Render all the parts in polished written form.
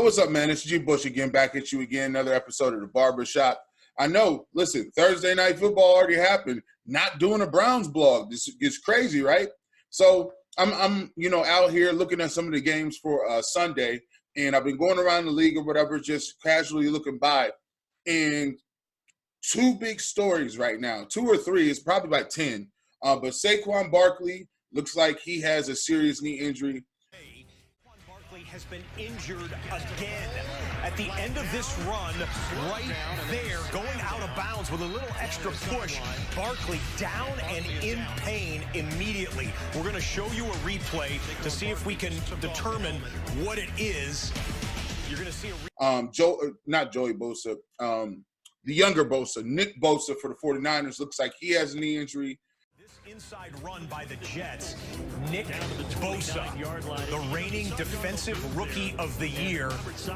what's up, man? It's G. Bush again, back at you again, another episode of The Barbershop. I know, listen, Thursday Night Football already happened. Not doing a Browns blog. This is crazy, right? So I'm out here looking at some of the games for Sunday, and I've been going around the league or whatever, just casually looking by. And two big stories right now, 2 or 3, it's probably like 10. But Saquan Barkly looks like he has a serious knee injury. Has been injured again at the end of this run, right there, going out of bounds with a little extra push. Barkley down and in pain immediately. We're going to show you a replay to see if we can determine what it is. You're going to see not Joey Bosa, the younger Bosa, Nick Bosa for the 49ers, looks like he has a knee injury. Inside run by the Jets. Nick Bosa, the reigning defensive rookie of the year,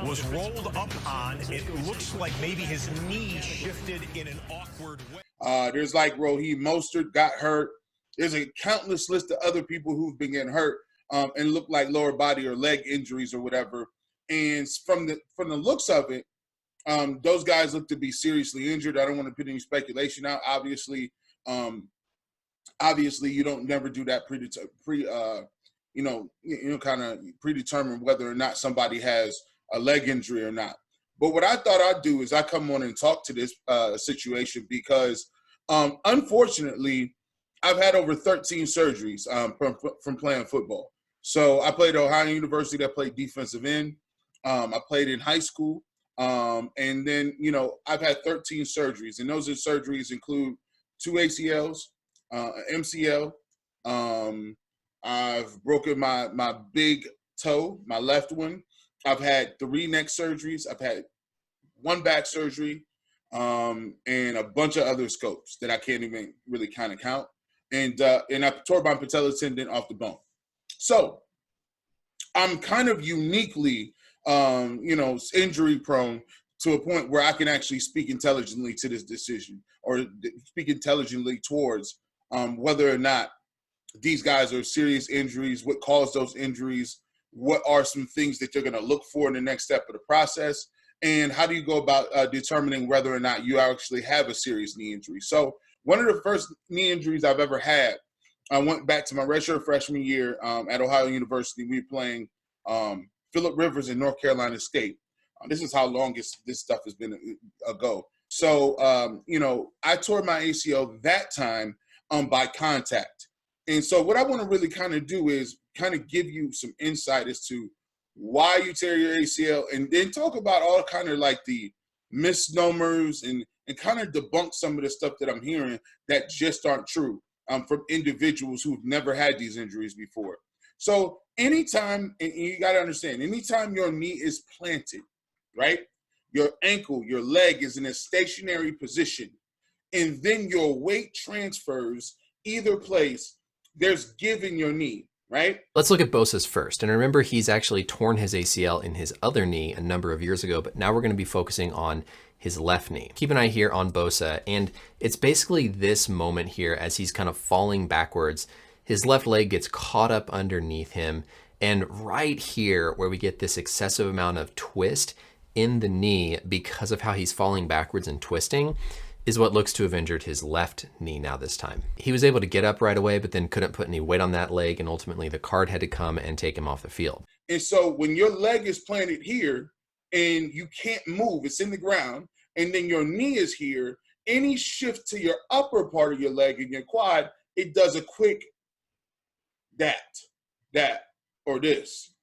was rolled up on. It looks like maybe his knee shifted in an awkward way. There's like Raheem Mostert got hurt. There's a countless list of other people who've been getting hurt and look like lower body or leg injuries or whatever. And from the looks of it, those guys look to be seriously injured. I don't want to put any speculation out. Obviously, you don't never do that kind of predetermine whether or not somebody has a leg injury or not. But what I thought I'd do is I come on and talk to this situation because, unfortunately, I've had over 13 surgeries from playing football. So I played at Ohio University. I played defensive end. I played in high school. And then, I've had 13 surgeries. And those surgeries include 2 ACLs, MCL. I've broken my big toe, my left one. I've had 3 neck surgeries. I've had 1 back surgery, and a bunch of other scopes that I can't even really kind of count. And I tore my patella tendon off the bone. So I'm kind of uniquely, injury prone to a point where I can actually speak intelligently to this decision or speak intelligently towards whether or not these guys are serious injuries, what caused those injuries, what are some things that you're going to look for in the next step of the process, and how do you go about determining whether or not you actually have a serious knee injury. So one of the first knee injuries I've ever had, I went back to my redshirt freshman year at Ohio University. We were playing Phillip Rivers in North Carolina State. This is how long this stuff has been ago. So, I tore my ACL that time by contact. And so what I want to really kind of do is kind of give you some insight as to why you tear your ACL, and then talk about all kind of like the misnomers and kind of debunk some of the stuff that I'm hearing that just aren't true from individuals who've never had these injuries before. So anytime, and you got to understand, anytime your knee is planted, right, your ankle, your leg is in a stationary position, and then your weight transfers either place, there's give in your knee, right? Let's look at Bosa's first. And remember, he's actually torn his ACL in his other knee a number of years ago, but now we're going to be focusing on his left knee. Keep an eye here on Bosa, and it's basically this moment here as he's kind of falling backwards. His left leg gets caught up underneath him, and right here where we get this excessive amount of twist in the knee because of how he's falling backwards and twisting is what looks to have injured his left knee now this time. He was able to get up right away, but then couldn't put any weight on that leg, and ultimately the card had to come and take him off the field. And so when your leg is planted here and you can't move, it's in the ground, and then your knee is here, any shift to your upper part of your leg and your quad, it does a quick that, or this.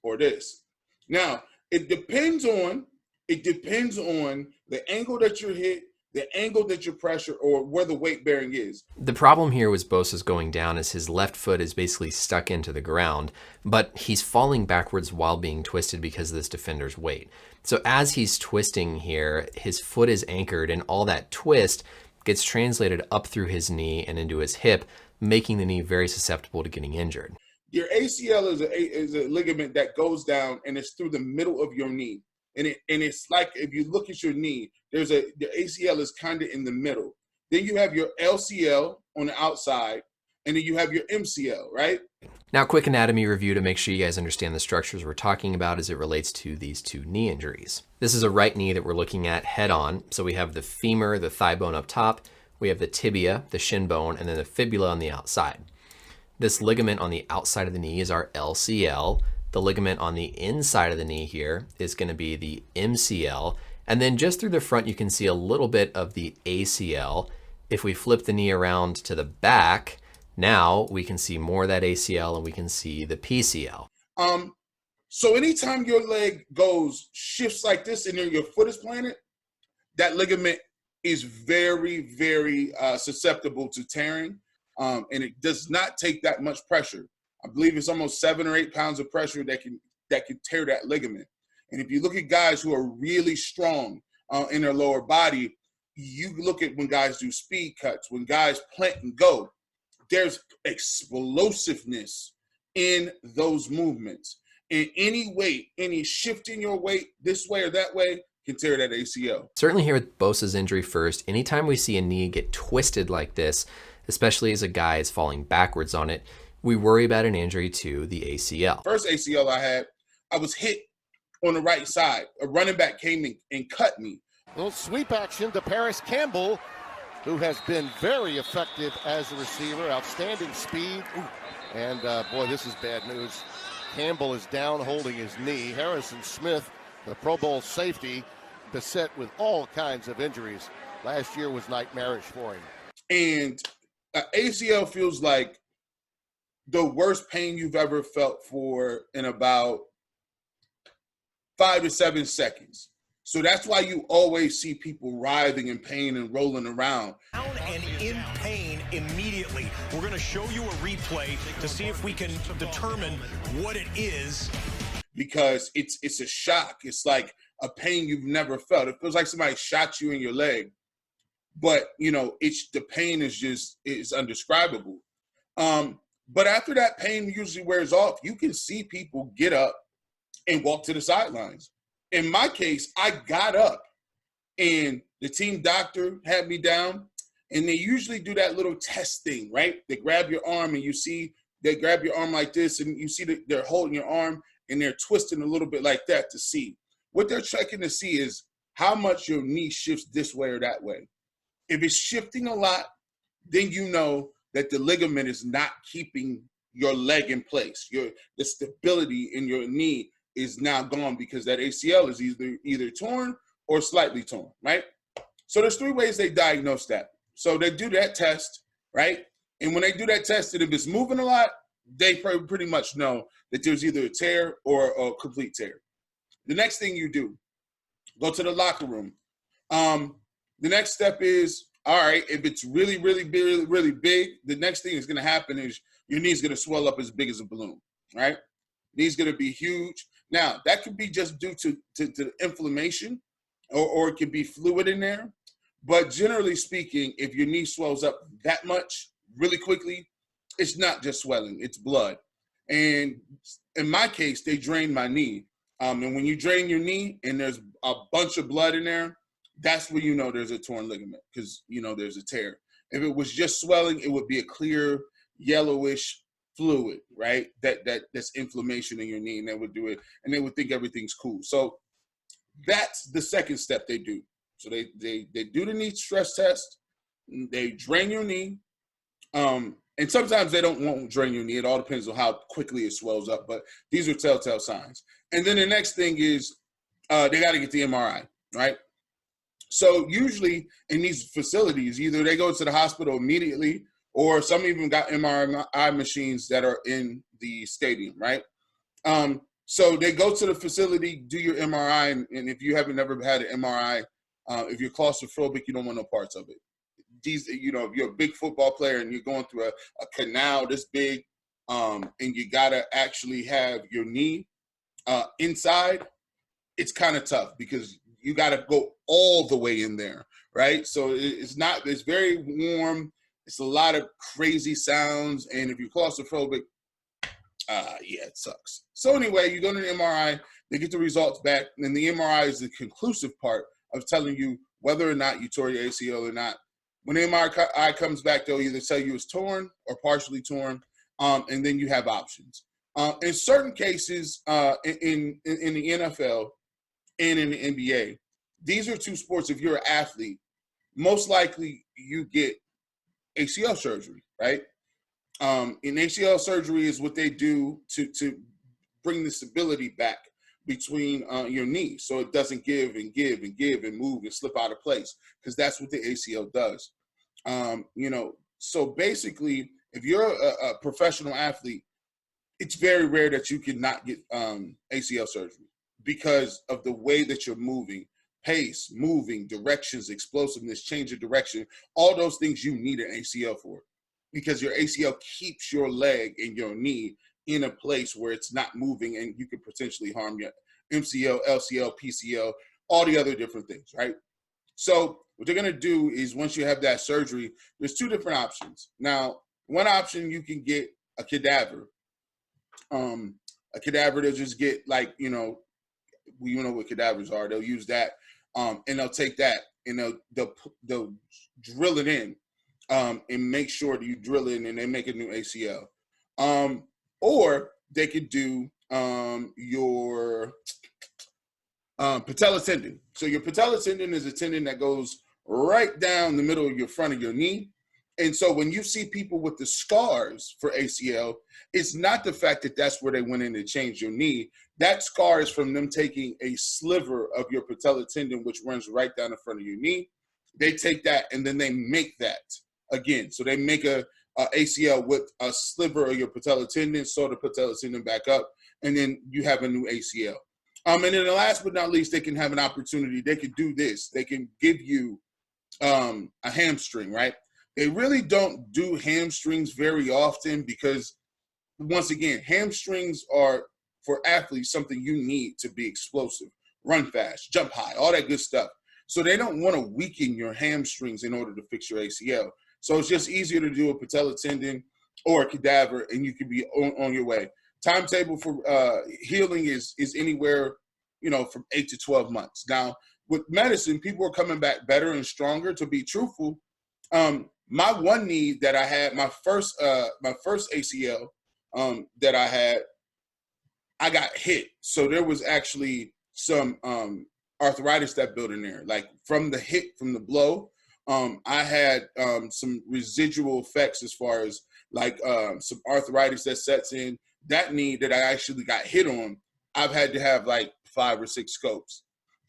Now, it depends on the angle that you're hit, the angle that your pressure, or where the weight bearing is. The problem here with Bosa's going down is his left foot is basically stuck into the ground, but he's falling backwards while being twisted because of this defender's weight. So as he's twisting here, his foot is anchored, and all that twist gets translated up through his knee and into his hip, making the knee very susceptible to getting injured. Your ACL is a ligament that goes down, and it's through the middle of your knee. And it's like, if you look at your knee, the ACL is kind of in the middle. Then you have your LCL on the outside, and then you have your MCL, right? Now, quick anatomy review to make sure you guys understand the structures we're talking about as it relates to these two knee injuries. This is a right knee that we're looking at head on. So we have the femur, the thigh bone up top, we have the tibia, the shin bone, and then the fibula on the outside. This ligament on the outside of the knee is our LCL. The ligament on the inside of the knee here is going to be the MCL. And then just through the front, you can see a little bit of the ACL. If we flip the knee around to the back, now we can see more of that ACL and we can see the PCL. So anytime your leg shifts like this and then your foot is planted, that ligament is very, very susceptible to tearing. And it does not take that much pressure. I believe it's almost 7 or 8 pounds of pressure that can tear that ligament. And if you look at guys who are really strong in their lower body, you look at when guys do speed cuts, when guys plant and go, there's explosiveness in those movements. And any weight, any shift in your weight this way or that way can tear that ACL. Certainly here with Bosa's injury first, anytime we see a knee get twisted like this, especially as a guy is falling backwards on it, we worry about an injury to the ACL. First ACL I had, I was hit on the right side. A running back came in and cut me. A little sweep action to Paris Campbell, who has been very effective as a receiver. Outstanding speed. And, boy, this is bad news. Campbell is down holding his knee. Harrison Smith, the Pro Bowl safety, beset with all kinds of injuries. Last year was nightmarish for him. And ACL feels like the worst pain you've ever felt for in about 5 to 7 seconds. So that's why you always see people writhing in pain and rolling around. Down and in pain immediately. We're going to show you a replay to see if we can determine what it is. Because it's a shock. It's like a pain you've never felt. It feels like somebody shot you in your leg. But, the pain is undescribable. But after that pain usually wears off, you can see people get up and walk to the sidelines. In my case, I got up and the team doctor had me down, and they usually do that little test thing, right? They grab your arm and they grab your arm like this, and you see that they're holding your arm and they're twisting a little bit like that to see. What they're checking to see is how much your knee shifts this way or that way. If it's shifting a lot, then you know that the ligament is not keeping your leg in place. The stability in your knee is now gone because that ACL is either torn or slightly torn, right? So there's 3 ways they diagnose that. So they do that test, right? And when they do that test, and if it's moving a lot, they pretty much know that there's either a tear or a complete tear. The next thing you do, go to the locker room. The next step is, all right, if it's really, really big, really big, the next thing that's going to happen is your knee's going to swell up as big as a balloon, right? Knee's going to be huge. Now, that could be just due to inflammation, or it could be fluid in there. But generally speaking, if your knee swells up that much really quickly, it's not just swelling, it's blood. And in my case, they drained my knee. And when you drain your knee and there's a bunch of blood in there, that's when you know there's a torn ligament, because there's a tear. If it was just swelling, it would be a clear yellowish fluid, right? That's inflammation in your knee, and they would do it, and they would think everything's cool. So that's the second step they do. So they do the knee stress test. They drain your knee, and sometimes they won't drain your knee. It all depends on how quickly it swells up, but these are telltale signs. And then the next thing is they got to get the MRI, right? So usually in these facilities, either they go to the hospital immediately, or some even got MRI machines that are in the stadium, right? So they go to the facility, do your MRI, and if you haven't ever had an MRI, if you're claustrophobic, you don't want no parts of it. If you're a big football player and you're going through a canal this big, and you gotta actually have your knee inside, it's kind of tough because you gotta go all the way in there, right? So it's very warm. It's a lot of crazy sounds, and if you're claustrophobic, it sucks. So anyway, you go to the MRI, they get the results back, and the MRI is the conclusive part of telling you whether or not you tore your ACL or not. When the MRI comes back, they'll either tell you it's torn or partially torn, and then you have options. In certain cases, in the NFL and in the NBA, these are two sports. If you're an athlete, most likely you get ACL surgery, right? And ACL surgery is what they do to bring the stability back between your knees, so it doesn't give and give and give and move and slip out of place, because that's what the ACL does. So basically, if you're a professional athlete, it's very rare that you cannot get ACL surgery because of the way that you're moving, pace, moving, directions, explosiveness, change of direction, all those things you need an ACL for, because your ACL keeps your leg and your knee in a place where it's not moving, and you could potentially harm your MCL, LCL, PCL, all the other different things, right? So what they're going to do is, once you have that surgery, there's two different options. Now, one option, you can get a cadaver. A cadaver, they'll just get, like, you know what cadavers are. They'll use that, and they'll take that and they'll drill it in, and make sure that you drill it in, and they make a new ACL. Or they could do your patella tendon. So your patella tendon is a tendon that goes right down the middle of your front of your knee. And so when you see people with the scars for ACL, it's not the fact that that's where they went in to change your knee. That scar is from them taking a sliver of your patella tendon, which runs right down the front of your knee. They take that and then they make that again. So they make a ACL with a sliver of your patella tendon, sew the patella tendon back up, and then you have a new ACL. And then last but not least, they can have an opportunity. They can do this. They can give you a hamstring, right? They really don't do hamstrings very often because, once again, hamstrings are, for athletes, something you need to be explosive, run fast, jump high, all that good stuff. So they don't want to weaken your hamstrings in order to fix your ACL. So it's just easier to do a patella tendon or a cadaver, and you can be on your way. Timetable for healing is anywhere, from 8 to 12 months. Now, with medicine, people are coming back better and stronger. To be truthful, my one knee that I had, my first ACL that I had, I got hit. So there was actually some arthritis that built in there. Like from the hit, from the blow, I had some residual effects as far as like some arthritis that sets in. That knee that I actually got hit on, I've had to have like 5 or 6 scopes,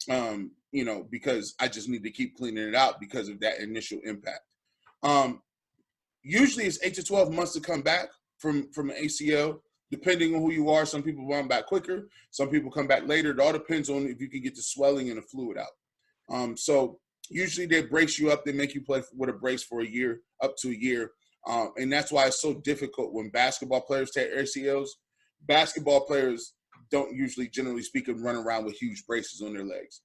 because I just need to keep cleaning it out because of that initial impact. Usually it's 8 to 12 months to come back from an ACL, depending on who you are. Some people run back quicker. Some people come back later. It all depends on if you can get the swelling and the fluid out. So usually they brace you up. They make you play with a brace for a year, up to a year. And that's why it's so difficult when basketball players take ACLs. Basketball players don't usually, generally speaking, run around with huge braces on their legs.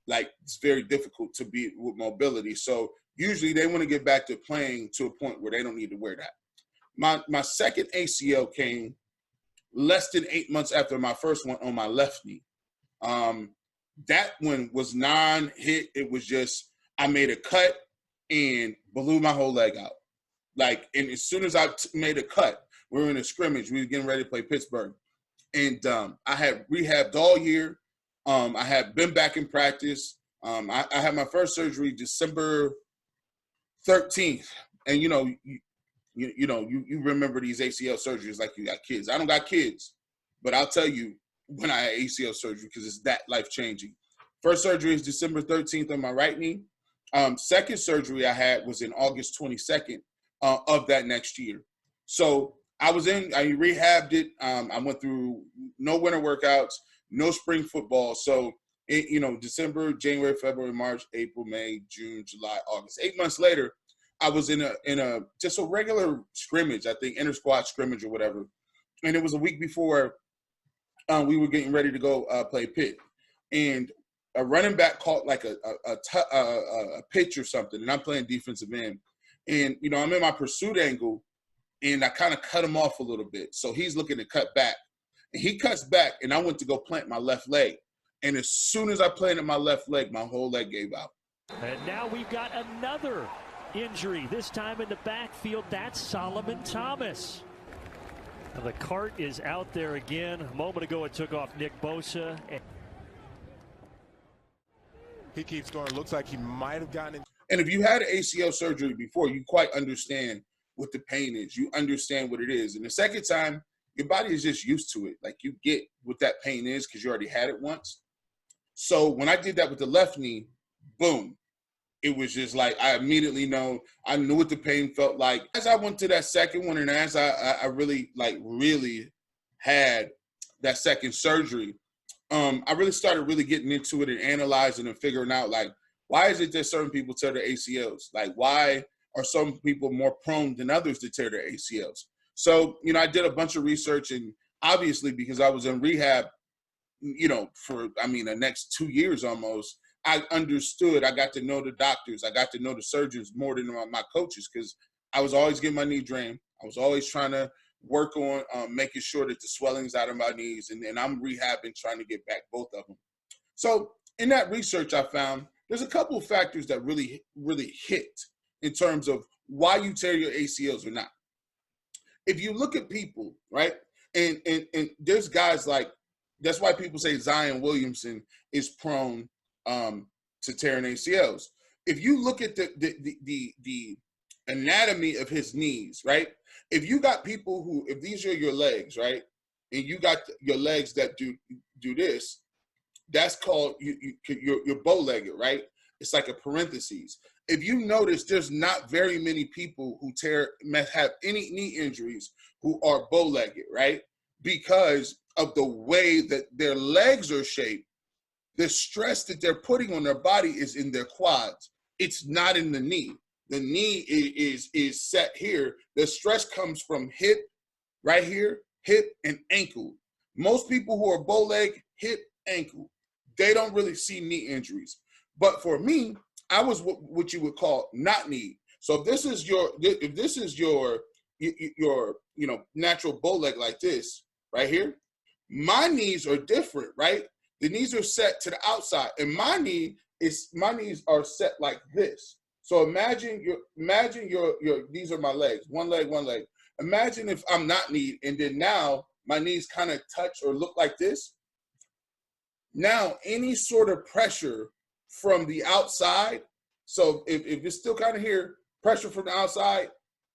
Like, it's very difficult to be with mobility. So usually they want to get back to playing to a point where they don't need to wear that. My second ACL came less than 8 months after my first one on my left knee. That one was non-hit. It was just, I made a cut and blew my whole leg out. Like, and as soon as I made a cut, we were in a scrimmage. We were getting ready to play Pittsburgh. And I had rehabbed all year. I had been back in practice. I had my first surgery December 13th. And, you remember these ACL surgeries like you got kids. I don't got kids, but I'll tell you when I had ACL surgery because it's that life-changing. First surgery is December 13th on my right knee. Second surgery I had was in August 22nd of that next year. So I rehabbed it. I went through no winter workouts, no spring football. So, December, January, February, March, April, May, June, July, August. 8 months later, I was in a just a regular scrimmage, I think inter-squad scrimmage or whatever. And it was a week before we were getting ready to go play Pitt. And a running back caught like a pitch or something, and I'm playing defensive end. And, I'm in my pursuit angle, and I kind of cut him off a little bit. So he's looking to cut back. And he cuts back, and I went to go plant my left leg. And as soon as I planted my left leg, my whole leg gave out. And now we've got another injury, this time in the backfield. That's Solomon Thomas. And the cart is out there again. A moment ago, it took off Nick Bosa. He keeps going. Looks like he might have gotten it. And if you had ACL surgery before, you quite understand what the pain is. You understand what it is. And the second time, your body is just used to it. Like, you get what that pain is because you already had it once. So when I did that with the left knee, boom. It was just like, I immediately I knew what the pain felt like. As I went to that second one, and as I really had that second surgery, I really started getting into it and analyzing and figuring out, like, why is it that certain people tear their ACLs? Like, why are some people more prone than others to tear their ACLs? So, I did a bunch of research, and obviously because I was in rehab, for, the next 2 years almost, I understood. I got to know the doctors. I got to know the surgeons more than my coaches, because I was always getting my knee drained. I was always trying to work on making sure that the swelling's out of my knees, and I'm rehabbing, trying to get back both of them. So in that research, I found there's a couple of factors that really hit in terms of why you tear your ACLs or not. If you look at people, right, and there's guys like, that's why people say Zion Williamson is prone to tearing ACLs. If you look at the anatomy of his knees, right? If you got people who, if these are your legs, right, and you got your legs that do this, that's called you're bow-legged, right? It's like a parentheses. If you notice, there's not very many people who have any knee injuries who are bow-legged, right? Because of the way that their legs are shaped. The stress that they're putting on their body is in their quads. It's not in the knee. The knee is set here. The stress comes from hip, right here, hip and ankle. Most people who are bow leg, hip, ankle, they don't really see knee injuries. But for me, I was what you would call not knee. So if this is your natural bow leg like this right here, my knees are different, right? The knees are set to the outside, and my knees are set like this. So imagine these are my legs, one leg. Imagine if I'm not kneed, and then now my knees kind of touch or look like this. Now, any sort of pressure from the outside, so if it's still kind of here, pressure from the outside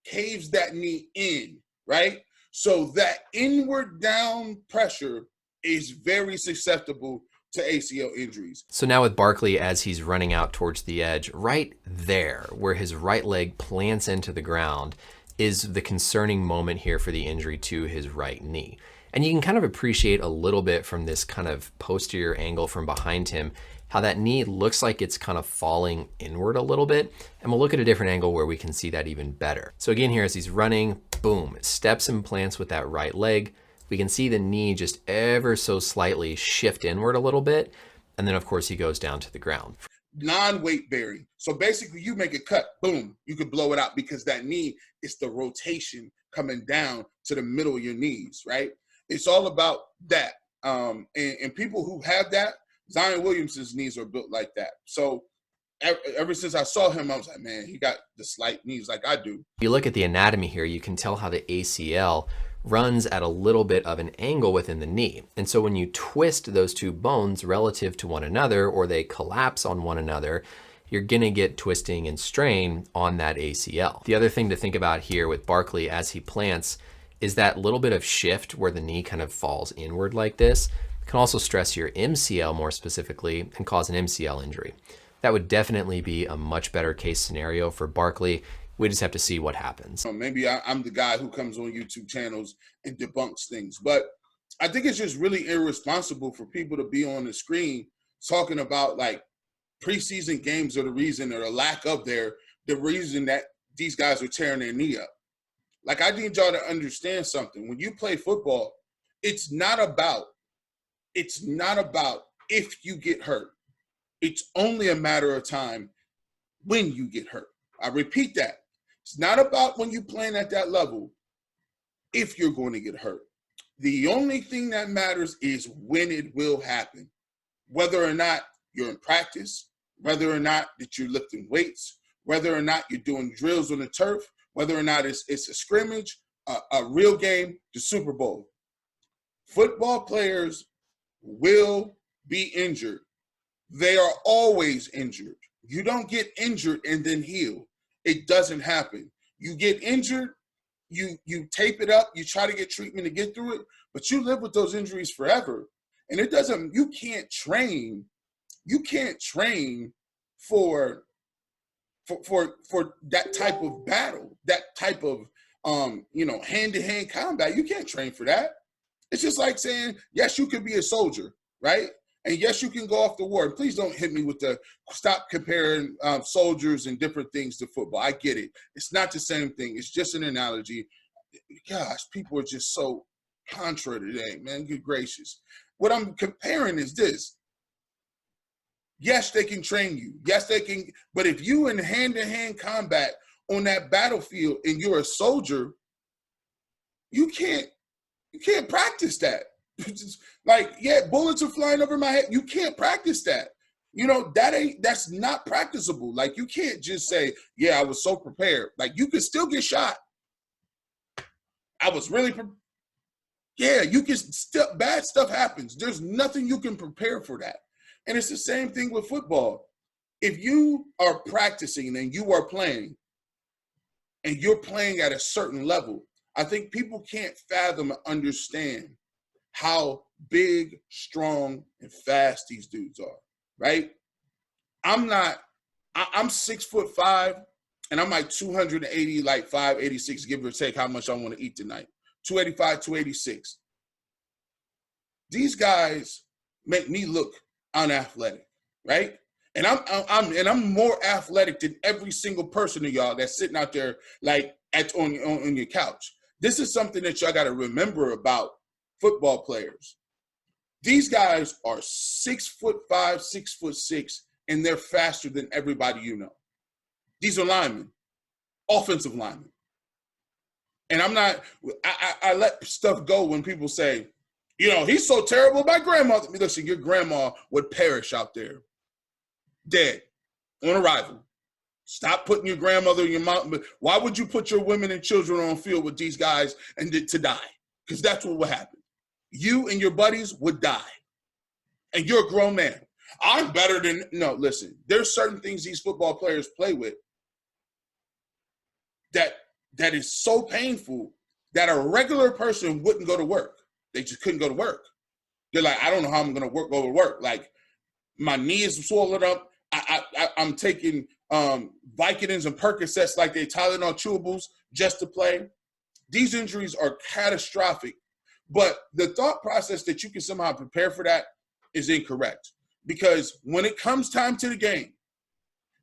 caves that knee in, right? So that inward down pressure is very susceptible to ACL injuries. So now with Barkley, as he's running out towards the edge, right there where his right leg plants into the ground is the concerning moment here for the injury to his right knee. And you can kind of appreciate a little bit from this kind of posterior angle from behind him, how that knee looks like it's kind of falling inward a little bit. And we'll look at a different angle where we can see that even better. So again, here as he's running, boom, steps and plants with that right leg. We can see the knee just ever so slightly shift inward a little bit. And then of course he goes down to the ground. Non-weight bearing. So basically you make a cut, boom, you could blow it out because that knee is the rotation coming down to the middle of your knees, right? It's all about that. And people who have that, Zion Williamson's knees are built like that. So ever since I saw him, I was like, man, he got the slight knees like I do. If you look at the anatomy here, you can tell how the ACL runs at a little bit of an angle within the knee. And so when you twist those two bones relative to one another, or they collapse on one another, you're gonna get twisting and strain on that ACL. The other thing to think about here with Barkley as he plants is that little bit of shift where the knee kind of falls inward like this can also stress your MCL more specifically and cause an MCL injury. That would definitely be a much better case scenario for Barkley. We just have to see what happens. Maybe I'm the guy who comes on YouTube channels and debunks things, but I think it's just really irresponsible for people to be on the screen talking about like preseason games are the reason, or the lack of the reason that these guys are tearing their knee up. Like, I need y'all to understand something. When you play football, it's not about if you get hurt. It's only a matter of time when you get hurt. I repeat that. It's not about when you're playing at that level, if you're going to get hurt. The only thing that matters is when it will happen. Whether or not you're in practice, whether or not that you're lifting weights, whether or not you're doing drills on the turf, whether or not it's a scrimmage, a real game, the Super Bowl. Football players will be injured. They are always injured. You don't get injured and then heal. It doesn't happen. You get injured, you tape it up, you try to get treatment to get through it, but you live with those injuries forever. And you can't train for that type of battle, that type of hand-to-hand combat. You can't train for that. It's just like saying, yes, you could be a soldier, right? And yes, you can go off to war. And please don't hit me with the stop comparing soldiers and different things to football. I get it. It's not the same thing. It's just an analogy. Gosh, people are just so contra today, man. Good gracious. What I'm comparing is this. Yes, they can train you. Yes, they can. But if you in hand-to-hand combat on that battlefield and you're a soldier, you can't practice that. Like, yeah, bullets are flying over my head. You can't practice that. That's not practicable. Like, you can't just say, yeah, I was so prepared. Like, you could still get shot. I was really yeah, you can still, bad stuff happens. There's nothing you can prepare for that. And it's the same thing with football. If you are practicing and you are playing, and you're playing at a certain level, I think people can't fathom and understand how big, strong, and fast these dudes are, right? I'm 6'5", and I'm like 280, like 586, give or take how much I want to eat tonight. 285, 286. These guys make me look unathletic, right? And I'm more athletic than every single person of y'all that's sitting out there like on your couch. This is something that y'all got to remember about football players. These guys are 6'5", 6'6", and they're faster than everybody you know. These are linemen, offensive linemen. And I let stuff go when people say, he's so terrible. My grandmother, listen, your grandma would perish out there, dead, on arrival. Stop putting your grandmother and your mom. Why would you put your women and children on field with these guys and to die? Because that's what would happen. You and your buddies would die. And you're a grown man. I'm better than – no, listen. There's certain things these football players play with that is so painful that a regular person wouldn't go to work. They just couldn't go to work. They're like, I don't know how I'm going to go to work. Like, my knee is swollen up. I'm taking Vicodins and Percocets like they Tylenol chewables just to play. These injuries are catastrophic. But the thought process that you can somehow prepare for that is incorrect. Because when it comes time to the game,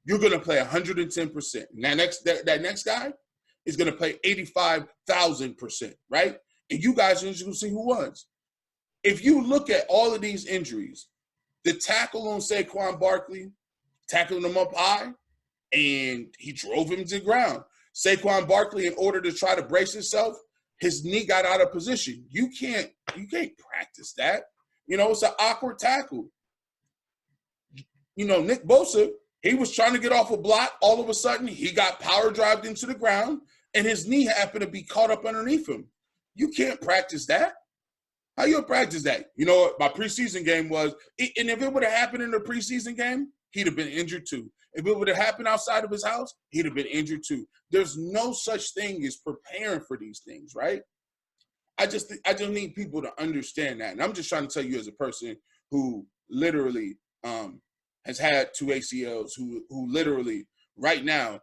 you're going to play 110%. Now, that next guy is going to play 85,000%, right? And you guys are just going to see who wins. If you look at all of these injuries, the tackle on Saquan Barkly, tackling him up high, and he drove him to the ground. Saquan Barkly, in order to try to brace himself, his knee got out of position. You can't practice that. It's an awkward tackle. Nick Bosa, he was trying to get off a block. All of a sudden, he got power drived into the ground, and his knee happened to be caught up underneath him. You can't practice that. How you practice that? My preseason game was, and if it would have happened in the preseason game, he'd have been injured too. If it would have happened outside of his house, he'd have been injured too. There's no such thing as preparing for these things, right? I just need people to understand that. And I'm just trying to tell you as a person who literally has had 2 ACLs, who literally right now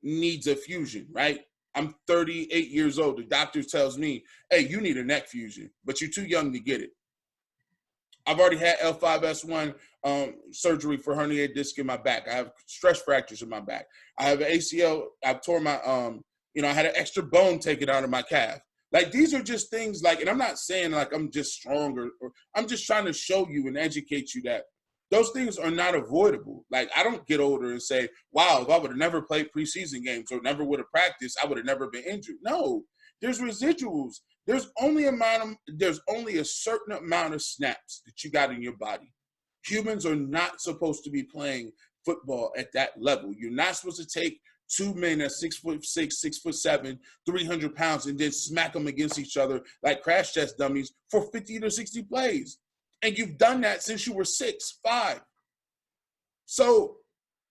needs a fusion, right? I'm 38 years old. The doctor tells me, hey, you need a neck fusion, but you're too young to get it. I've already had L5S1 surgery for herniated disc in my back. I have stress fractures in my back. I have an ACL. I've torn my, I had an extra bone taken out of my calf. Like, these are just things like, and I'm not saying like I'm just stronger, or I'm just trying to show you and educate you that those things are not avoidable. Like, I don't get older and say, wow, if I would have never played preseason games or never would have practiced, I would have never been injured. No, there's residuals. There's only a certain amount of snaps that you got in your body. Humans are not supposed to be playing football at that level. You're not supposed to take two men that's 6'6", 6'7", 300 pounds, and then smack them against each other like crash test dummies for 50 to 60 plays. And you've done that since you were 6'5". So,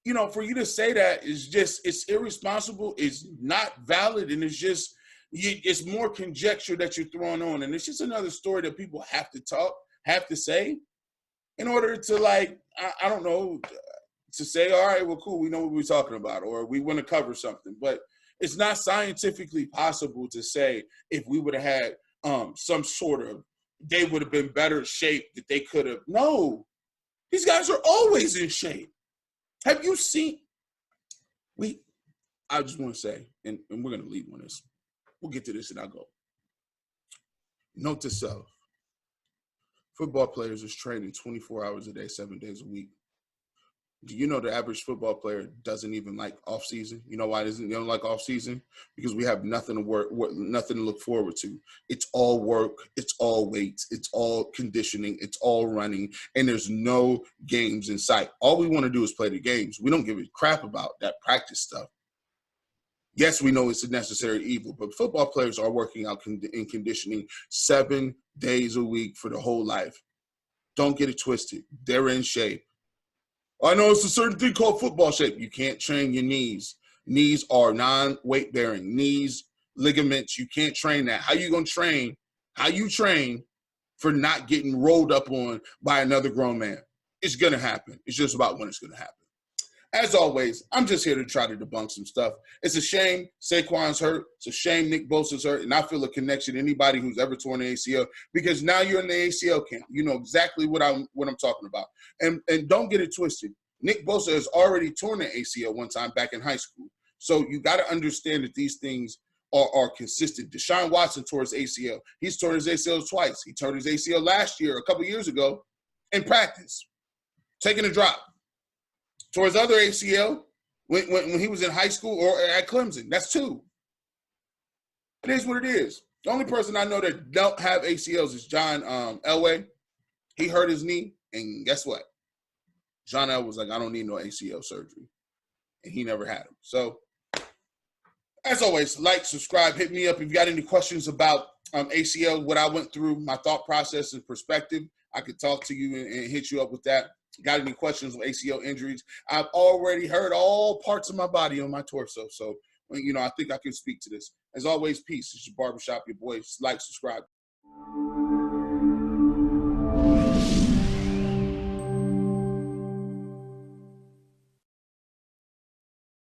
you know, for you to say that is just, it's irresponsible, it's not valid, and it's more conjecture that you're throwing on. And it's just another story that people have to say in order to, like, I don't know, to say, all right, well, cool, we know what we're talking about, or we want to cover something. But it's not scientifically possible to say if we would have had some sort of, they would have been better shape that they could have. No, these guys are always in shape. Have you seen? I just want to say, and we're going to leave on this. We'll get to this and I'll go. Note to self. Football players is training 24 hours a day, 7 days a week. Do you know the average football player doesn't even like off season? You know why they don't like off season? Because we have nothing to look forward to. It's all work, it's all weights, it's all conditioning, it's all running, and there's no games in sight. All we want to do is play the games. We don't give a crap about that practice stuff. Yes, we know it's a necessary evil, but football players are working out in conditioning 7 days a week for the whole life. Don't get it twisted. They're in shape. I know it's a certain thing called football shape. You can't train your knees. Knees are non-weight bearing. Knees, ligaments, you can't train that. How you going to train? How you train for not getting rolled up on by another grown man? It's going to happen. It's just about when it's going to happen. As always, I'm just here to try to debunk some stuff. It's a shame Saquon's hurt. It's a shame Nick Bosa's hurt. And I feel a connection to anybody who's ever torn the ACL, because now you're in the ACL camp. You know exactly what I'm talking about. And don't get it twisted. Nick Bosa has already torn the ACL one time back in high school. So you got to understand that these things are consistent. Deshaun Watson tore his ACL. He's torn his ACL twice. He tore his ACL last year, a couple years ago, in practice, taking a drop. Tore his other ACL when he was in high school or at Clemson. That's two. It is what it is. The only person I know that don't have ACLs is John Elway. He hurt his knee, and guess what? John Elway was like, I don't need no ACL surgery. And he never had them. So, as always, like, subscribe, hit me up. If you got any questions about ACL, what I went through, my thought process and perspective, I could talk to you and hit you up with that. Got any questions on ACL injuries? I've already heard all parts of my body on my torso. So, you know, I think I can speak to this. As always, peace. It's your barbershop, your boy. Like, subscribe.